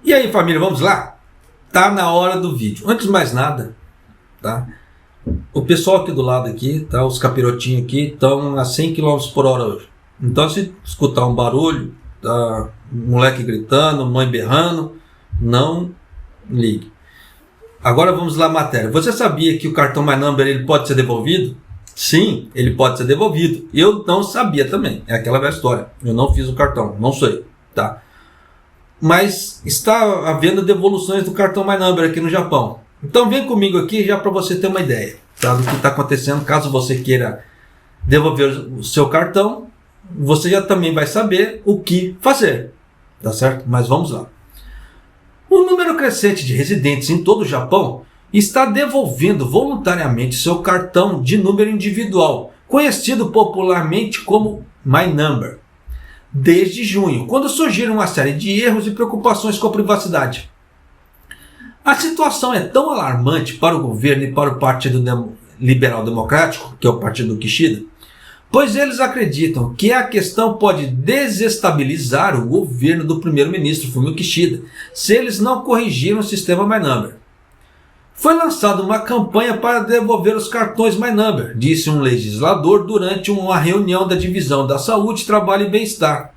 E aí, família, vamos lá? Tá na hora do vídeo. Antes de mais nada, tá? O pessoal aqui do lado aqui, tá? Os capirotinhos aqui estão a 100 km por hora hoje. Então, se escutar um barulho, tá? Moleque gritando, mãe berrando, não ligue. Agora vamos lá, matéria. Você sabia que o cartão My Number ele pode ser devolvido? Sim, ele pode ser devolvido. Eu não sabia também. É aquela velha história. Eu não fiz o cartão, não sei, tá? Mas está havendo devoluções do cartão My Number aqui no Japão. Então vem comigo aqui já para você ter uma ideia, tá, do que está acontecendo. Caso você queira devolver o seu cartão, você já também vai saber o que fazer, tá certo? Mas vamos lá. Um número crescente de residentes em todo o Japão está devolvendo voluntariamente seu cartão de número individual, conhecido popularmente como My Number, desde junho, quando surgiram uma série de erros e preocupações com a privacidade. A situação é tão alarmante para o governo e para o Partido Liberal Democrático, que é o partido do Kishida, pois eles acreditam que a questão pode desestabilizar o governo do primeiro-ministro Fumio Kishida se eles não corrigirem o sistema My Number. Foi lançada uma campanha para devolver os cartões My Number, disse um legislador durante uma reunião da Divisão da Saúde, Trabalho e Bem-Estar.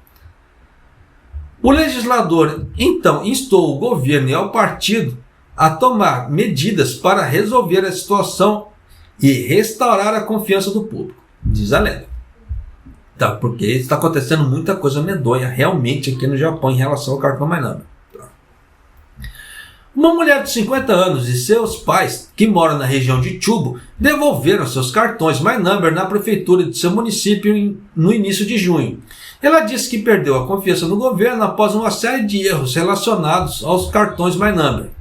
O legislador então instou o governo e ao partido a tomar medidas para resolver a situação e restaurar a confiança do público, diz a lenda. Tá, porque está acontecendo muita coisa medonha realmente aqui no Japão em relação ao cartão My Number. Uma mulher de 50 anos e seus pais, que moram na região de Chubo, devolveram seus cartões My Number na prefeitura de seu município no início de junho. Ela disse que perdeu a confiança no governo após uma série de erros relacionados aos cartões My Number.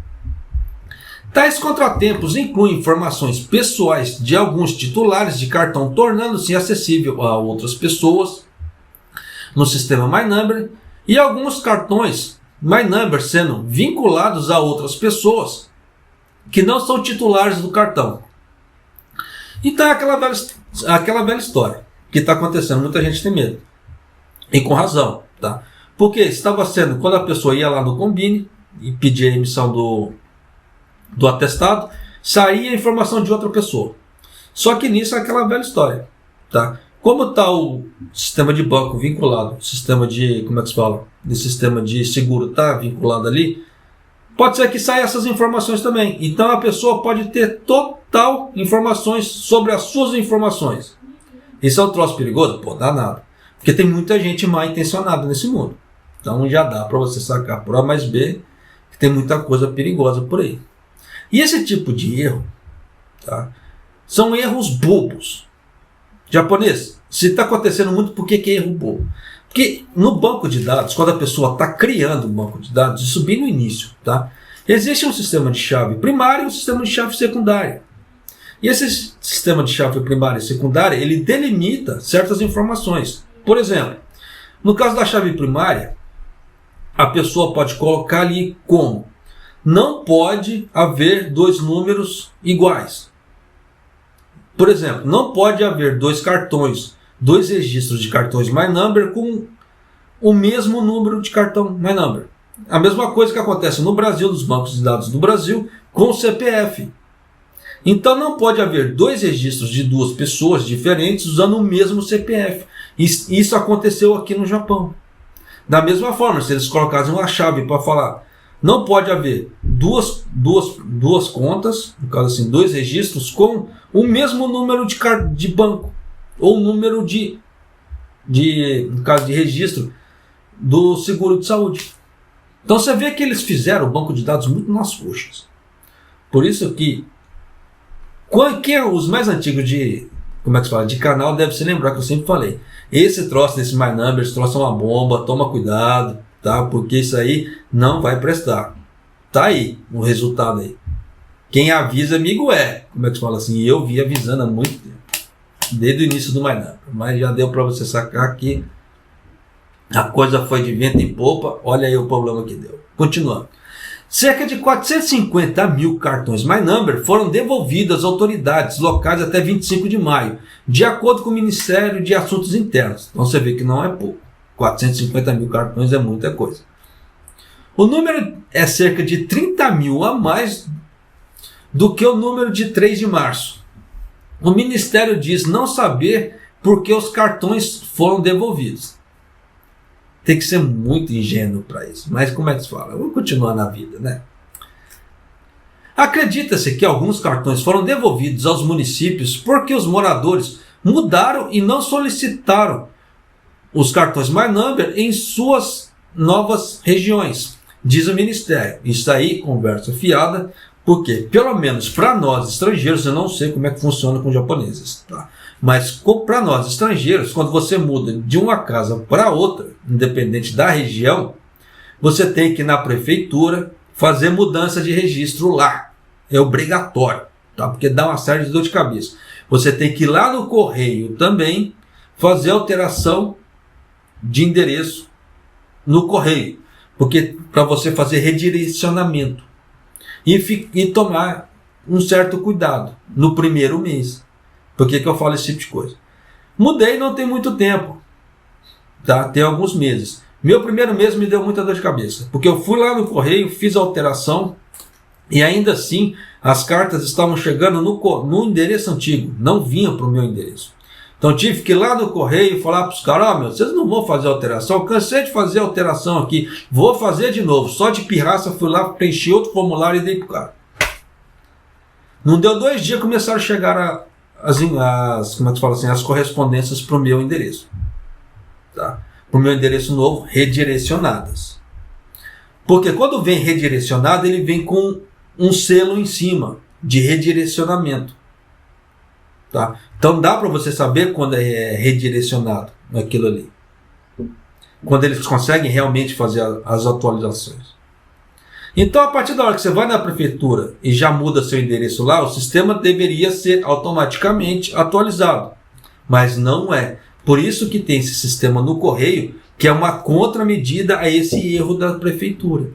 Tais contratempos incluem informações pessoais de alguns titulares de cartão tornando-se acessível a outras pessoas no sistema My Number e alguns cartões My Number sendo vinculados a outras pessoas que não são titulares do cartão. Então é aquela velha história que está acontecendo. Muita gente tem medo. E com razão, tá? Porque estava sendo, quando a pessoa ia lá no Combine e pedia a emissão do atestado, saía a informação de outra pessoa. Só que nisso é aquela velha história, tá? Como está o sistema de banco vinculado, o sistema de, como é que se fala? O sistema de seguro está vinculado ali, pode ser que saia essas informações também. Então a pessoa pode ter total informações sobre as suas informações. Isso é um troço perigoso? Pô, dá nada. Porque tem muita gente mal intencionada nesse mundo. Então já dá para você sacar por A mais B que tem muita coisa perigosa por aí. E esse tipo de erro, tá, são erros bobos. Japonês, se está acontecendo muito, por que é erro bobo? Porque no banco de dados, quando a pessoa está criando um banco de dados, isso bem no início, tá, existe um sistema de chave primária e um sistema de chave secundária. E esse sistema de chave primária e secundária, ele delimita certas informações. Por exemplo, no caso da chave primária, a pessoa pode colocar ali como: não pode haver dois números iguais. Por exemplo, não pode haver dois registros de cartões My Number com o mesmo número de cartão My Number. A mesma coisa que acontece no Brasil, nos bancos de dados do Brasil, com o CPF. Então não pode haver dois registros de duas pessoas diferentes usando o mesmo CPF. Isso aconteceu aqui no Japão. Da mesma forma, se eles colocassem uma chave para falar: não pode haver duas contas, no caso assim, dois registros com o mesmo número de banco, ou número no caso de registro do seguro de saúde. Então você vê que eles fizeram o banco de dados muito nas coxas. Por isso que quem é os mais antigos de canal deve se lembrar que eu sempre falei: esse troço desse My Number, esse troço é uma bomba, toma cuidado, tá? Porque isso aí não vai prestar. Tá aí o resultado aí. Quem avisa, amigo é. Como é que se fala assim? Eu vi avisando há muito tempo, desde o início do My Number. Mas já deu para você sacar que a coisa foi de vento em popa. Olha aí o problema que deu. Continuando. Cerca de 450 mil cartões My Number foram devolvidos às autoridades locais até 25 de maio, de acordo com o Ministério de Assuntos Internos. Então você vê que não é pouco. 450 mil cartões é muita coisa. O número é cerca de 30 mil a mais do que o número de 3 de março. O Ministério diz não saber por que os cartões foram devolvidos. Tem que ser muito ingênuo para isso. Mas como é que se fala? Vamos continuar na vida, né? Acredita-se que alguns cartões foram devolvidos aos municípios porque os moradores mudaram e não solicitaram os cartões My Number em suas novas regiões, diz o Ministério. Isso aí, conversa fiada, porque, pelo menos para nós estrangeiros, eu não sei como é que funciona com japoneses, tá? Mas para nós estrangeiros, quando você muda de uma casa para outra, independente da região, você tem que ir na prefeitura fazer mudança de registro lá. É obrigatório, tá? Porque dá uma série de dor de cabeça. Você tem que ir lá no correio também fazer alteração de endereço no correio, porque para você fazer redirecionamento e tomar um certo cuidado no primeiro mês. Por que eu falo esse tipo de coisa? Mudei não tem muito tempo, tá? Tem alguns meses. Meu primeiro mês me deu muita dor de cabeça, porque eu fui lá no correio, fiz a alteração e ainda assim as cartas estavam chegando no endereço antigo, não vinham para o meu endereço. Então tive que ir lá no correio e falar para os caras, vocês não vão fazer alteração, cansei de fazer alteração aqui, vou fazer de novo. Só de pirraça fui lá, preenchi outro formulário e dei para o cara. Não deu 2 dias, começaram a chegar as correspondências para o meu endereço. Tá? Para o meu endereço novo, redirecionadas. Porque quando vem redirecionado, ele vem com um selo em cima de redirecionamento. Tá? Então dá para você saber quando é redirecionado aquilo ali. Quando eles conseguem realmente fazer as atualizações. Então a partir da hora que você vai na prefeitura e já muda seu endereço lá, o sistema deveria ser automaticamente atualizado. Mas não é. Por isso que tem esse sistema no correio, que é uma contramedida a esse erro da prefeitura.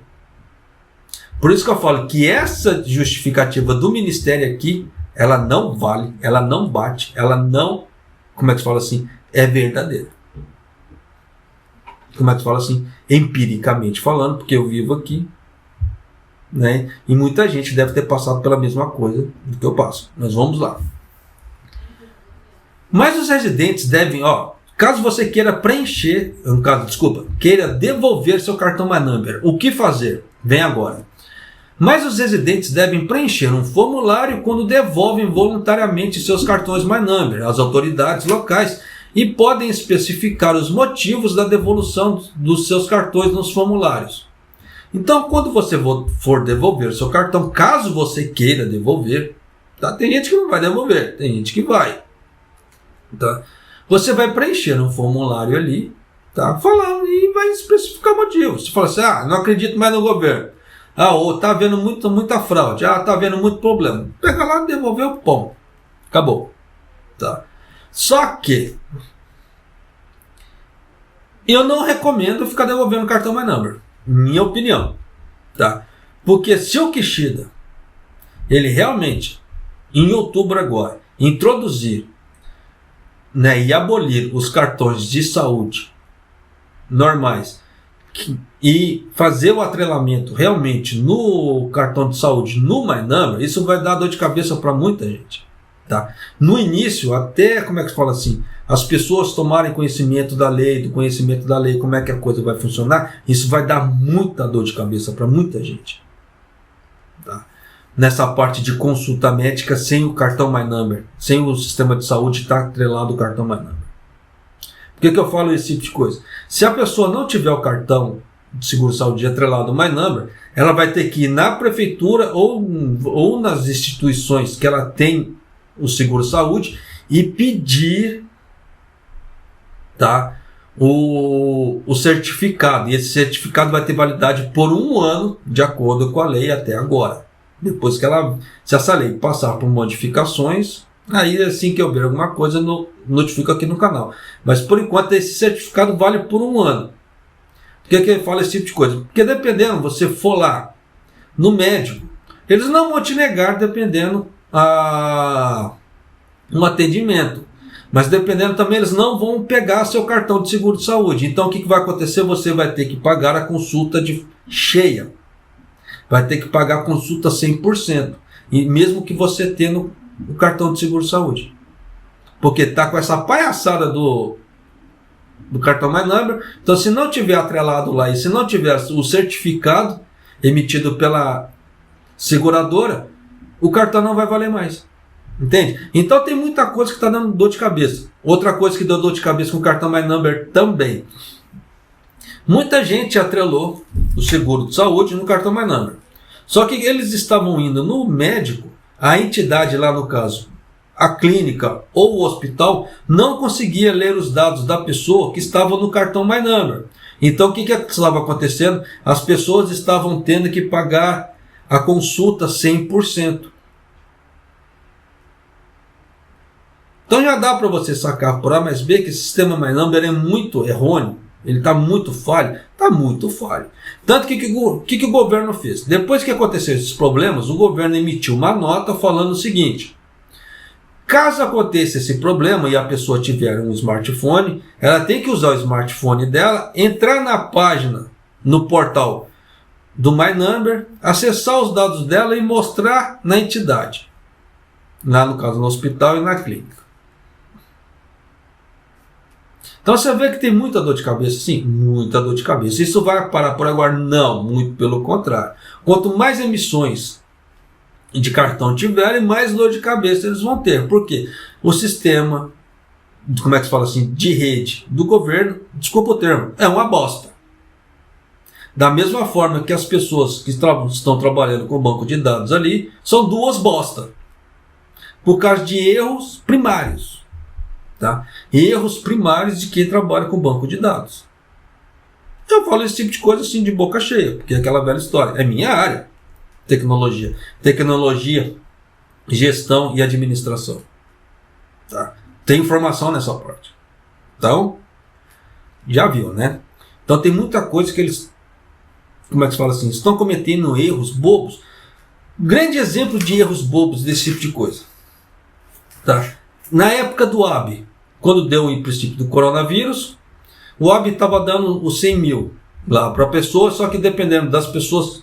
Por isso que eu falo que essa justificativa do Ministério aqui, ela não vale, ela não bate, ela não, como é que se fala assim, é verdadeira. Como é que se fala assim? Empiricamente falando, porque eu vivo aqui, né? E muita gente deve ter passado pela mesma coisa do que eu passo. Mas vamos lá. Mas os residentes devem, caso você queira preencher, queira devolver seu cartão My Number, o que fazer? Vem agora. Mas os residentes devem preencher um formulário quando devolvem voluntariamente seus cartões My Number às autoridades locais e podem especificar os motivos da devolução dos seus cartões nos formulários. Então, quando você for devolver o seu cartão, caso você queira devolver, tá? Tem gente que não vai devolver, tem gente que vai. Tá? Você vai preencher um formulário ali, tá? Falando e vai especificar motivos. Você fala assim, não acredito mais no governo. Ou tá havendo muita fraude. Tá havendo muito problema. Pega lá e devolveu, pão. Acabou. Tá? Só que eu não recomendo ficar devolvendo cartão My Number. Minha opinião. Tá? Porque se o Kishida, ele realmente, em outubro agora, introduzir, né, e abolir os cartões de saúde normais e fazer o atrelamento realmente no cartão de saúde, no My Number, isso vai dar dor de cabeça para muita gente. Tá? No início, até, como é que se fala assim, as pessoas tomarem conhecimento da lei, como é que a coisa vai funcionar, isso vai dar muita dor de cabeça para muita gente. Tá? Nessa parte de consulta médica sem o cartão My Number, sem o sistema de saúde estar atrelado ao cartão My Number. Por que eu falo esse tipo de coisa? Se a pessoa não tiver o cartão de seguro-saúde atrelado ao My Number, ela vai ter que ir na prefeitura ou nas instituições que ela tem o seguro-saúde e pedir, tá, o certificado. E esse certificado vai ter validade por 1 ano, de acordo com a lei até agora. Depois que se essa lei passar por modificações, aí assim que eu ver alguma coisa, notifico aqui no canal. Mas por enquanto esse certificado vale por 1 ano. Por que eu falo esse tipo de coisa? Porque dependendo, você for lá no médico, eles não vão te negar dependendo um atendimento. Mas dependendo também, eles não vão pegar seu cartão de seguro de saúde. Então o que vai acontecer? Você vai ter que pagar a consulta cheia. Vai ter que pagar a consulta 100%. E mesmo que você tenha o cartão de seguro de saúde. Porque está com essa palhaçada do cartão My Number. Então se não tiver atrelado lá e se não tiver o certificado emitido pela seguradora, o cartão não vai valer mais. Entende? Então tem muita coisa que está dando dor de cabeça. Outra coisa que deu dor de cabeça com o cartão My Number também. Muita gente atrelou o seguro de saúde no cartão My Number. Só que eles estavam indo no médico, a entidade lá no caso, a clínica ou o hospital, não conseguia ler os dados da pessoa que estava no cartão My Number. Então o que estava acontecendo? As pessoas estavam tendo que pagar a consulta 100%. Então já dá para você sacar por A mais B que esse sistema My Number é muito errôneo. Ele está muito falho. Está muito falho. Tanto que o governo fez? Depois que aconteceram esses problemas, o governo emitiu uma nota falando o seguinte: caso aconteça esse problema e a pessoa tiver um smartphone, ela tem que usar o smartphone dela, entrar na página, no portal do My Number, acessar os dados dela e mostrar na entidade. Lá no caso no hospital e na clínica. Então você vê que tem muita dor de cabeça, sim, muita dor de cabeça. Isso vai parar por agora? Não, muito pelo contrário. Quanto mais emissões de cartão tiverem, mais dor de cabeça eles vão ter. Por quê? O sistema, como é que se fala assim, de rede do governo, desculpa o termo, é uma bosta. Da mesma forma que as pessoas que estão trabalhando com o banco de dados ali, são duas bostas. Por causa de erros primários. Tá? Erros primários de quem trabalha com banco de dados. Eu falo esse tipo de coisa assim de boca cheia, porque é aquela velha história. É minha área. Tecnologia, gestão e administração. Tá? Tem informação nessa parte. Então, já viu, né? Então tem muita coisa que eles, como é que se fala assim, estão cometendo erros bobos. Grande exemplo de erros bobos desse tipo de coisa. Tá? Na época do AB, quando deu o princípio do coronavírus, o AB estava dando os 100 mil lá para a pessoa, só que dependendo das pessoas,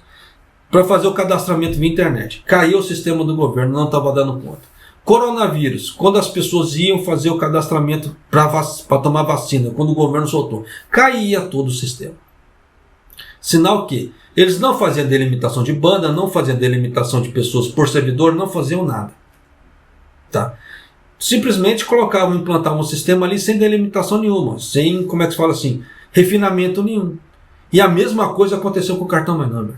para fazer o cadastramento via internet. Caiu o sistema do governo, não estava dando conta. Coronavírus, quando as pessoas iam fazer o cadastramento para tomar vacina, quando o governo soltou, caía todo o sistema. Sinal que eles não faziam delimitação de banda, não faziam delimitação de pessoas por servidor, não faziam nada. Tá? Simplesmente implantavam um sistema ali sem delimitação nenhuma, sem, como é que se fala assim, refinamento nenhum. E a mesma coisa aconteceu com o cartão My Number.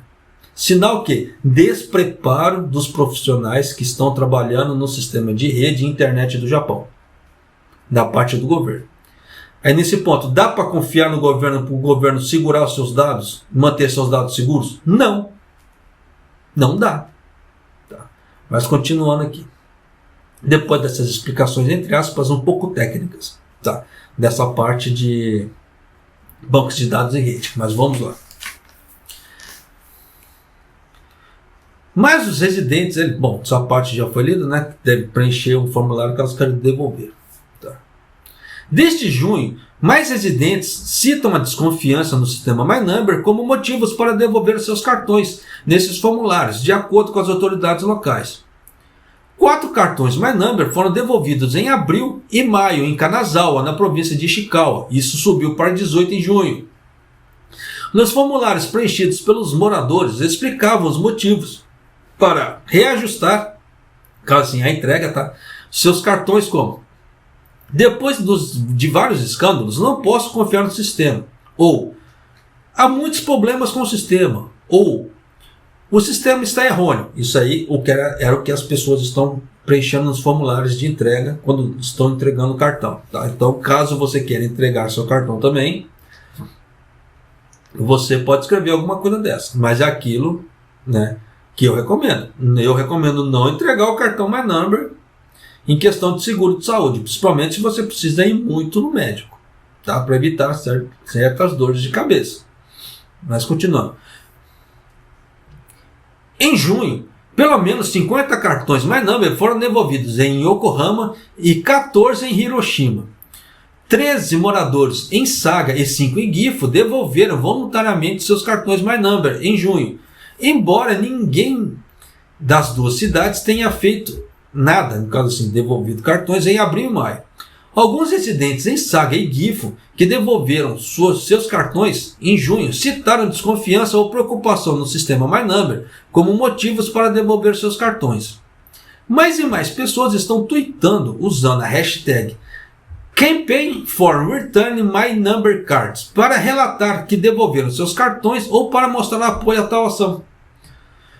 Sinal que despreparo dos profissionais que estão trabalhando no sistema de rede e internet do Japão, da parte do governo. Aí nesse ponto, dá para confiar no governo para o governo segurar os seus dados, manter seus dados seguros? Não. Não dá. Tá. Mas continuando aqui. Depois dessas explicações, entre aspas, um pouco técnicas, tá? Dessa parte de bancos de dados e rede. Mas vamos lá. Mas os residentes, bom, essa parte já foi lida, né? Deve preencher um formulário que elas querem devolver. Tá? Desde junho, mais residentes citam a desconfiança no sistema My Number como motivos para devolver seus cartões nesses formulários, de acordo com as autoridades locais. 4 cartões My Number foram devolvidos em abril e maio em Kanazawa, na província de Ishikawa. Isso subiu para 18 em junho. Nos formulários preenchidos pelos moradores, explicavam os motivos para reajustar, caso assim, a entrega, tá? Seus cartões como: depois de vários escândalos, não posso confiar no sistema. Ou, há muitos problemas com o sistema. Ou, o sistema está errôneo. Isso aí era o que as pessoas estão preenchendo nos formulários de entrega quando estão entregando o cartão. Tá? Então, caso você queira entregar seu cartão também, você pode escrever alguma coisa dessa. Mas é aquilo, né, que eu recomendo. Eu recomendo não entregar o cartão My Number em questão de seguro de saúde, principalmente se você precisa ir muito no médico, tá? Para evitar certas dores de cabeça. Mas continuando. Em junho, Pelo menos 50 cartões My Number foram devolvidos em Yokohama e 14 em Hiroshima. 13 moradores em Saga e 5 em Gifu devolveram voluntariamente seus cartões My Number em junho, embora ninguém das duas cidades tenha feito nada, no caso assim, devolvido cartões em abril e maio. Alguns residentes em Saga e Gifu que devolveram seus cartões em junho citaram desconfiança ou preocupação no sistema My Number como motivos para devolver seus cartões. Mais e mais pessoas estão tweetando usando a hashtag Campaign for Return My Number Cards para relatar que devolveram seus cartões ou para mostrar apoio à tal ação.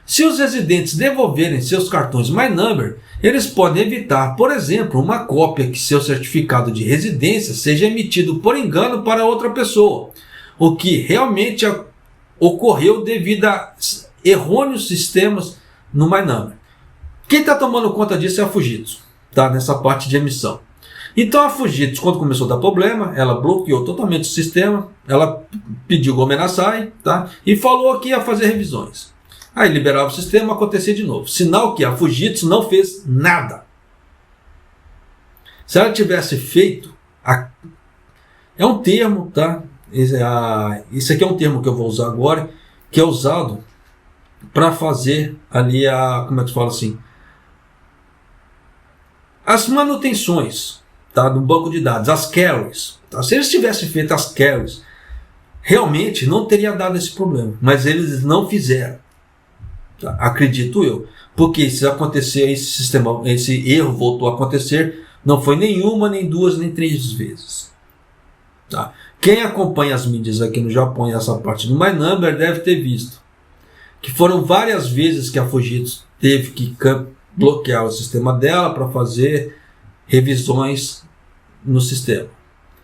Se os residentes devolverem seus cartões My Number, eles podem evitar, por exemplo, uma cópia que seu certificado de residência seja emitido por engano para outra pessoa, o que realmente ocorreu devido a errôneos sistemas no My Number. Quem está tomando conta disso é a Fujitsu, tá? Nessa parte de emissão. Então a Fujitsu, quando começou a dar problema, ela bloqueou totalmente o sistema, ela pediu Gomen Nasai, tá? E falou que ia fazer revisões. Aí liberava o sistema, acontecia de novo. Sinal que a Fujitsu não fez nada. Se ela tivesse feito... É um termo, tá? Isso aqui é um termo que eu vou usar agora, que é usado para fazer ali como é que se fala assim? As manutenções, tá? Do banco de dados, as carries. Tá? Se eles tivessem feito as carries, realmente não teria dado esse problema. Mas eles não fizeram. Tá? Acredito eu. Porque se acontecer esse erro voltou a acontecer, não foi nenhuma, nem duas, nem três vezes. Tá? Quem acompanha as mídias aqui no Japão e essa parte do My Number deve ter visto que foram várias vezes que a Fujitsu teve que bloquear o sistema dela para fazer revisões no sistema.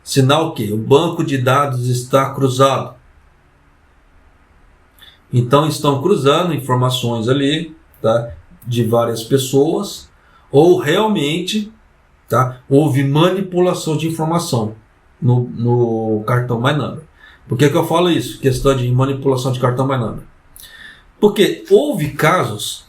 Sinal que o banco de dados está cruzado. Então estão cruzando informações ali, tá, de várias pessoas, ou realmente, tá, houve manipulação de informação no cartão My Number. Por que eu falo isso? Questão de manipulação de cartão My Number. Porque houve casos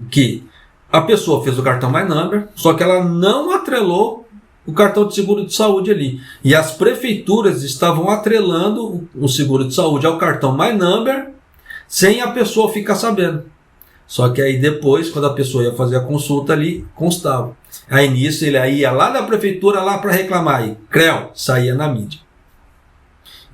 que a pessoa fez o cartão My Number, só que ela não atrelou o cartão de seguro de saúde ali. E as prefeituras estavam atrelando o seguro de saúde ao cartão My Number sem a pessoa ficar sabendo. Só que aí depois, quando a pessoa ia fazer a consulta ali, constava. Aí nisso ele ia lá da prefeitura lá para reclamar. E creu, saía na mídia.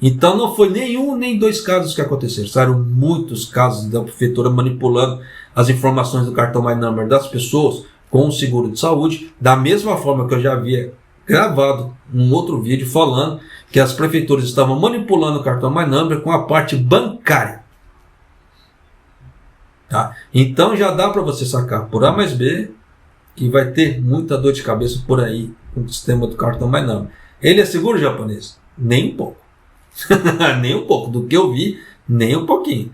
Então não foi nenhum nem dois casos que aconteceram. Saíram muitos casos da prefeitura manipulando as informações do cartão My Number das pessoas com o seguro de saúde, da mesma forma que eu já havia gravado um outro vídeo falando que as prefeituras estavam manipulando o cartão My Number com a parte bancária. Tá? Então já dá para você sacar por A mais B que vai ter muita dor de cabeça por aí com o sistema do cartão My Number. Ele é seguro, japonês? Nem um pouco. Nem um pouco. Do que eu vi, nem um pouquinho.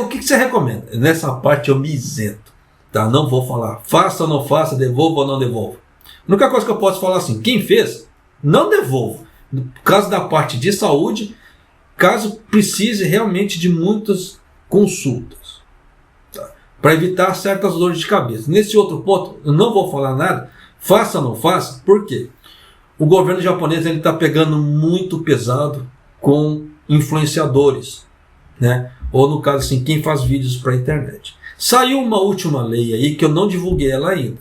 O que você recomenda? Nessa parte eu me isento. Tá? Não vou falar faça ou não faça, devolva ou não devolva. A única coisa que eu posso falar assim, quem fez, não devolva. No caso da parte de saúde, caso precise realmente de muitas consultas. Tá? Para evitar certas dores de cabeça. Nesse outro ponto, eu não vou falar nada. Faça ou não faça, por quê? O governo japonês está pegando muito pesado com influenciadores, né? Ou no caso assim, quem faz vídeos para a internet. Saiu uma última lei aí que eu não divulguei ela ainda,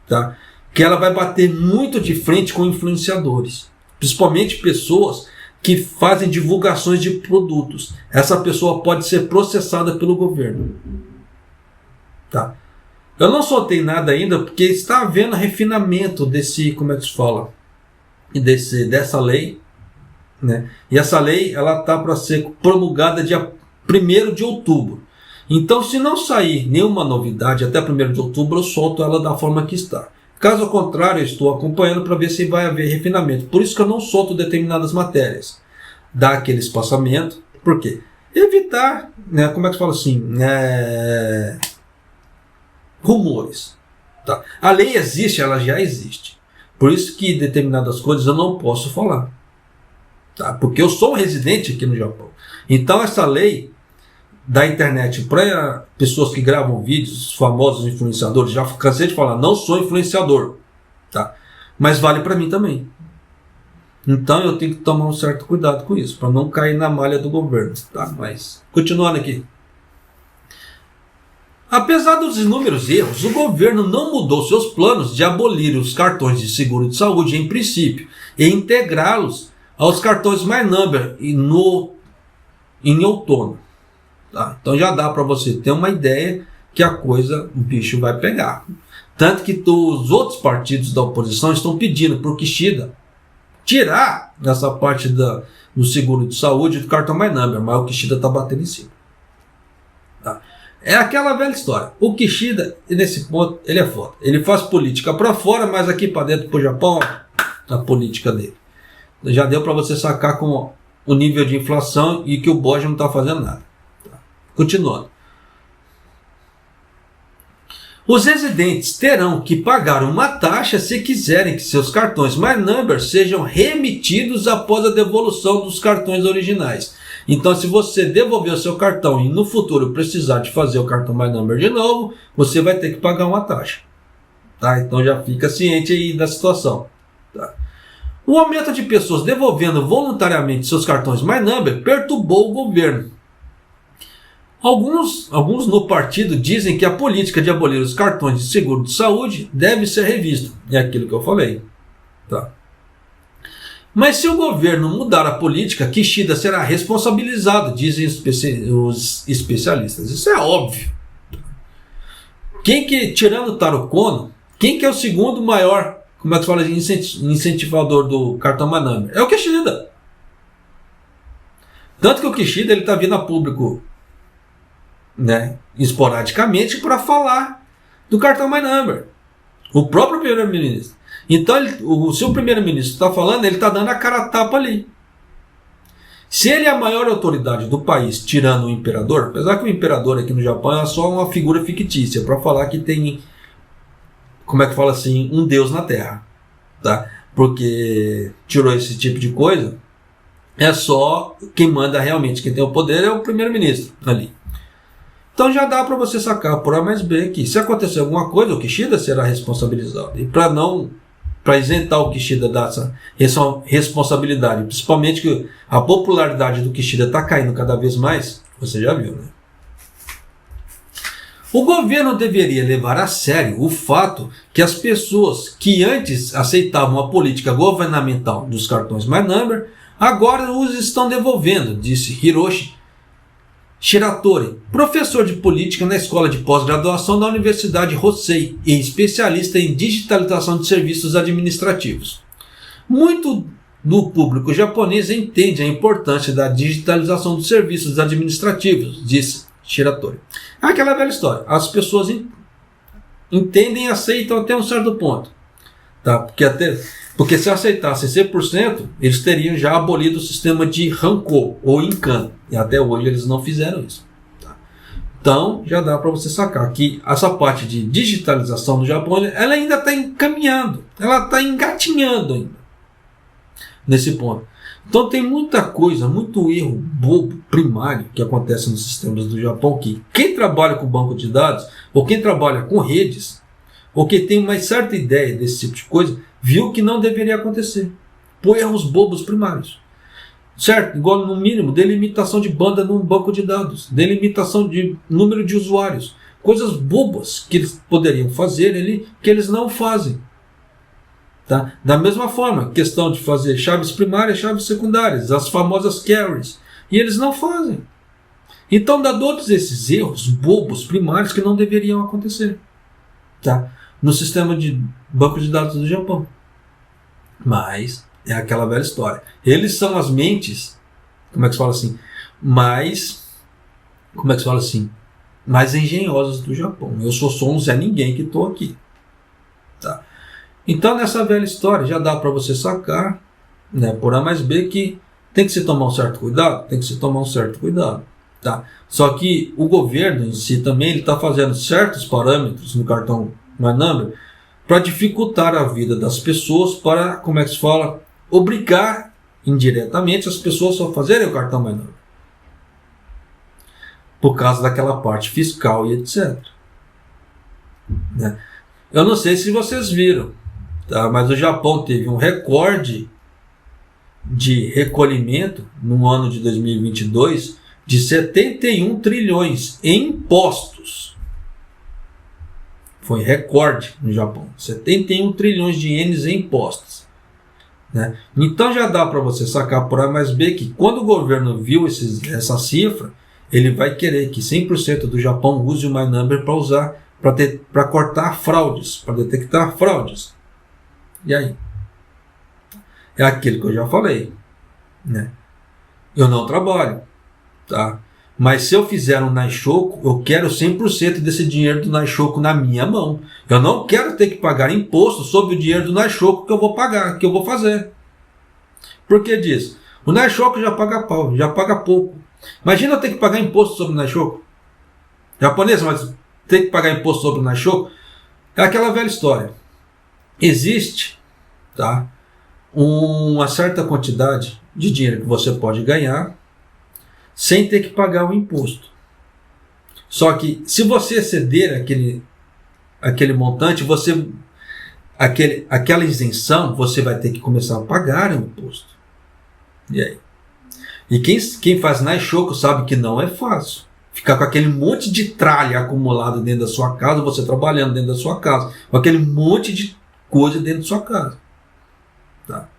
tá? Que ela vai bater muito de frente com influenciadores, principalmente pessoas que fazem divulgações de produtos. Essa pessoa pode ser processada pelo governo, tá? Eu não soltei nada ainda porque está havendo refinamento desse, como é que se fala, dessa lei, né? E essa lei ela tá para ser promulgada dia 1º de outubro. Então, se não sair nenhuma novidade até 1º de outubro, eu solto ela da forma que está. Caso contrário, eu estou acompanhando para ver se vai haver refinamento. Por isso que eu não solto determinadas matérias. Dá aquele espaçamento. Por quê? Evitar, né, como é que se fala assim, rumores. Tá? A lei existe, ela já existe. Por isso que determinadas coisas eu não posso falar. Tá? Porque eu sou um residente aqui no Japão. Então essa lei da internet para pessoas que gravam vídeos, os famosos influenciadores, já cansei de falar, não sou influenciador, tá? Mas vale para mim também. Então eu tenho que tomar um certo cuidado com isso, para não cair na malha do governo, tá? Mas, continuando aqui. Apesar dos inúmeros erros, o governo não mudou seus planos de abolir os cartões de seguro de saúde em princípio e integrá-los aos cartões My Number em outono. Tá? Então já dá para você ter uma ideia que o bicho vai pegar. Tanto que os outros partidos da oposição estão pedindo para o Kishida tirar essa parte do seguro de saúde do cartão My Number, mas o Kishida está batendo em cima. Tá? É aquela velha história. O Kishida, nesse ponto, ele é foda. Ele faz política para fora, mas aqui para dentro, para o Japão, a política dele. Já deu para você sacar com o nível de inflação e que o Boja não está fazendo nada. Tá? Continuando. Os residentes terão que pagar uma taxa se quiserem que seus cartões My Number sejam remetidos após a devolução dos cartões originais. Então, se você devolver o seu cartão e no futuro precisar de fazer o cartão My Number de novo, você vai ter que pagar uma taxa. Tá? Então já fica ciente aí da situação. Tá? O aumento de pessoas devolvendo voluntariamente seus cartões My Number perturbou o governo. Alguns no partido dizem que a política de abolir os cartões de seguro de saúde deve ser revista. É aquilo que eu falei. Tá? Mas se o governo mudar a política, Kishida será responsabilizado, dizem os especialistas. Isso é óbvio. Tirando o Taro Kono, quem que é o segundo maior, como é que se fala, incentivador do cartão My Number? É o Kishida. Tanto que o Kishida está vindo a público, né, esporadicamente para falar do cartão My Number. O próprio primeiro-ministro. Então, se o primeiro-ministro está falando, ele está dando a cara a tapa ali. Se ele é a maior autoridade do país, tirando o imperador, apesar que o imperador aqui no Japão é só uma figura fictícia, para falar que tem, como é que fala assim, um deus na Terra. Tá? Porque tirou esse tipo de coisa, é só quem manda realmente, quem tem o poder é o primeiro-ministro ali. Então já dá para você sacar por A mais B que se acontecer alguma coisa, o Kishida será responsabilizado. E para isentar o Kishida dessa responsabilidade, principalmente que a popularidade do Kishida está caindo cada vez mais, você já viu, né? O governo deveria levar a sério o fato que as pessoas que antes aceitavam a política governamental dos cartões My Number, agora os estão devolvendo, disse Hiroshi Shiratori, professor de política na escola de pós-graduação da Universidade Hosei e especialista em digitalização de serviços administrativos. Muito do público japonês entende a importância da digitalização dos serviços administrativos, disse Shiratori. É aquela velha história, as pessoas entendem e aceitam até um certo ponto. Tá? Porque se aceitassem 100%, eles teriam já abolido o sistema de rancor ou encanto. E até hoje eles não fizeram isso. Tá? Então, já dá para você sacar que essa parte de digitalização do Japão, ela ainda está encaminhando. Ela está engatinhando ainda. Nesse ponto. Então tem muita coisa, muito erro bobo, primário, que acontece nos sistemas do Japão, que quem trabalha com banco de dados, ou quem trabalha com redes, ou quem tem uma certa ideia desse tipo de coisa, viu que não deveria acontecer, por erros bobos primários. Certo? Igual no mínimo, delimitação de banda num banco de dados, delimitação de número de usuários, coisas bobas que eles poderiam fazer ali, que eles não fazem. Tá? Da mesma forma, questão de fazer chaves primárias, chaves secundárias, as famosas carries, e eles não fazem. Então dá todos esses erros bobos primários que não deveriam acontecer. Tá? No sistema de banco de dados do Japão. Mas é aquela velha história. Eles são as mentes, como é que se fala assim, mais engenhosas do Japão. Eu sou um Zé Ninguém que estou aqui. Tá? Então nessa velha história já dá para você sacar, né, por A mais B, que tem que se tomar um certo cuidado, Tá? Só que o governo em si também está fazendo certos parâmetros no cartão My Number para dificultar a vida das pessoas, para, como é que se fala, obrigar indiretamente as pessoas a fazerem o cartão My Number. por causa daquela parte fiscal e etc. Né? Eu não sei se vocês viram, tá? Mas o Japão teve um recorde de recolhimento no ano de 2022 de 71 trilhões em impostos. Foi recorde no Japão. 71 trilhões de ienes em impostos. Né? Então já dá para você sacar por A mais B que quando o governo viu essa cifra, ele vai querer que 100% do Japão use o My Number para usar, para cortar fraudes, para detectar fraudes. E aí? É aquilo que eu já falei. Né? Eu não trabalho. Tá? Mas se eu fizer um Naishoku, eu quero 100% desse dinheiro do Naishoku na minha mão. Eu não quero ter que pagar imposto sobre o dinheiro do Naishoku que eu vou pagar, que eu vou fazer. Por que disso? O Naishoku já paga pau, já paga pouco. Imagina eu ter que pagar imposto sobre o Naishoku. Japonês, mas ter que pagar imposto sobre o Naishoku é aquela velha história. Existe, tá, uma certa quantidade de dinheiro que você pode ganhar sem ter que pagar o imposto. Só que se você exceder aquele montante, aquela isenção, você vai ter que começar a pagar o imposto. E aí? E quem faz Naishoku sabe que não é fácil. Ficar com aquele monte de tralha acumulado dentro da sua casa, você trabalhando dentro da sua casa, com aquele monte de coisa dentro da sua casa. Tá?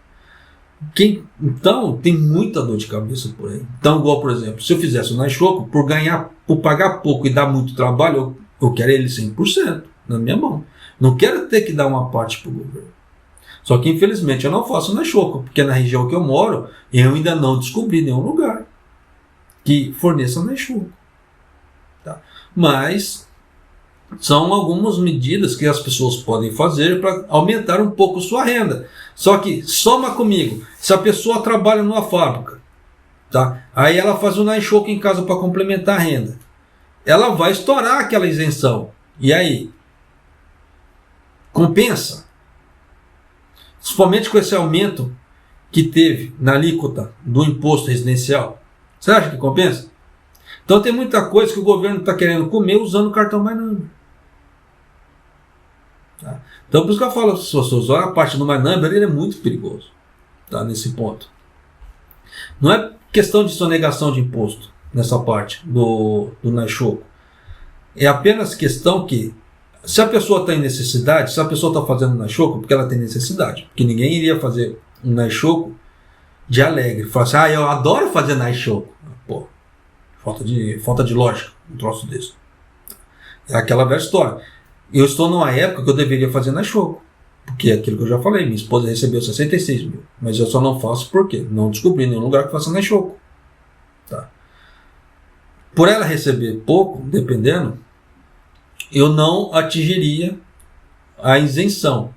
Então, tem muita dor de cabeça por aí. Então, igual, por exemplo, se eu fizesse o Naishoku, por pagar pouco e dar muito trabalho, eu quero ele 100% na minha mão. Não quero ter que dar uma parte para o governo. Só que, infelizmente, eu não faço Naishoku, porque na região que eu moro, eu ainda não descobri nenhum lugar que forneça Naishoku. Tá? Mas são algumas medidas que as pessoas podem fazer para aumentar um pouco sua renda. Só que, soma comigo, se a pessoa trabalha numa fábrica, tá? Aí ela faz um Naishoku em casa para complementar a renda, ela vai estourar aquela isenção. E aí? Compensa? Principalmente com esse aumento que teve na alíquota do imposto residencial. Você acha que compensa? Então tem muita coisa que o governo está querendo comer usando o cartão My Number. Tá? Então por isso que eu falo, se você usar a parte do My Number, ele é muito perigoso. Tá? Nesse ponto. Não é questão de sonegação de imposto nessa parte do Naishoku. É apenas questão que, se a pessoa está em necessidade, se a pessoa está fazendo Naishoku, porque ela tem necessidade. Porque ninguém iria fazer um Naishoku de alegre. Falar assim, eu adoro fazer Naishoku. Pô, falta de lógica, um troço desse. É aquela velha história. Eu estou numa época que eu deveria fazer Naishoku. Porque é aquilo que eu já falei, minha esposa recebeu 66 mil. Mas eu só não faço porque não descobri nenhum lugar que faça Naishoku. Tá? Por ela receber pouco, dependendo, eu não atingiria a isenção.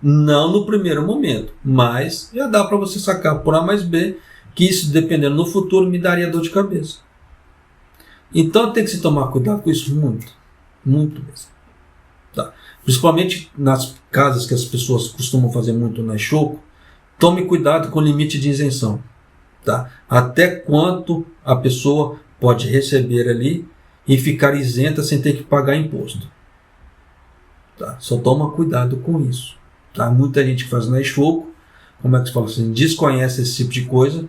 Não no primeiro momento. Mas já dá para você sacar por A mais B que isso, dependendo no futuro, me daria dor de cabeça. Então tem que se tomar cuidado com isso muito. Muito mesmo. Tá? Principalmente nas casas que as pessoas costumam fazer muito Naishoku, tome cuidado com o limite de isenção. Tá? Até quanto a pessoa pode receber ali e ficar isenta sem ter que pagar imposto. Tá? Só toma cuidado com isso. Tá? Muita gente que faz Naishoku, como é que se fala assim, desconhece esse tipo de coisa.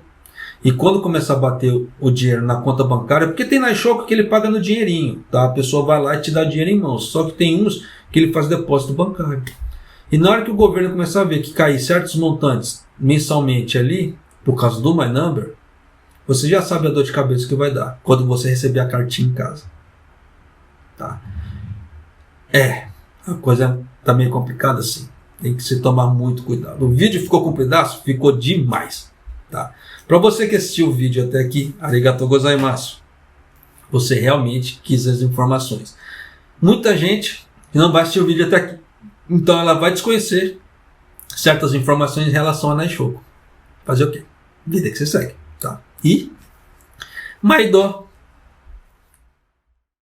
E quando começar a bater o dinheiro na conta bancária, porque tem Naishoku que ele paga no dinheirinho, tá? A pessoa vai lá e te dá dinheiro em mãos. Só que tem uns que ele faz depósito bancário. E na hora que o governo começar a ver que cair certos montantes mensalmente ali, por causa do My Number, você já sabe a dor de cabeça que vai dar quando você receber a cartinha em casa. Tá? A coisa tá meio complicada assim. Tem que se tomar muito cuidado. O vídeo ficou com um pedaço? Ficou demais. Tá? Para você que assistiu o vídeo até aqui, arigatou gozaimasu. Você realmente quis as informações. Muita gente não vai assistir o vídeo até aqui. Então ela vai desconhecer certas informações em relação a Naishoku. Fazer o quê? Vida que você segue. Tá? E Maido.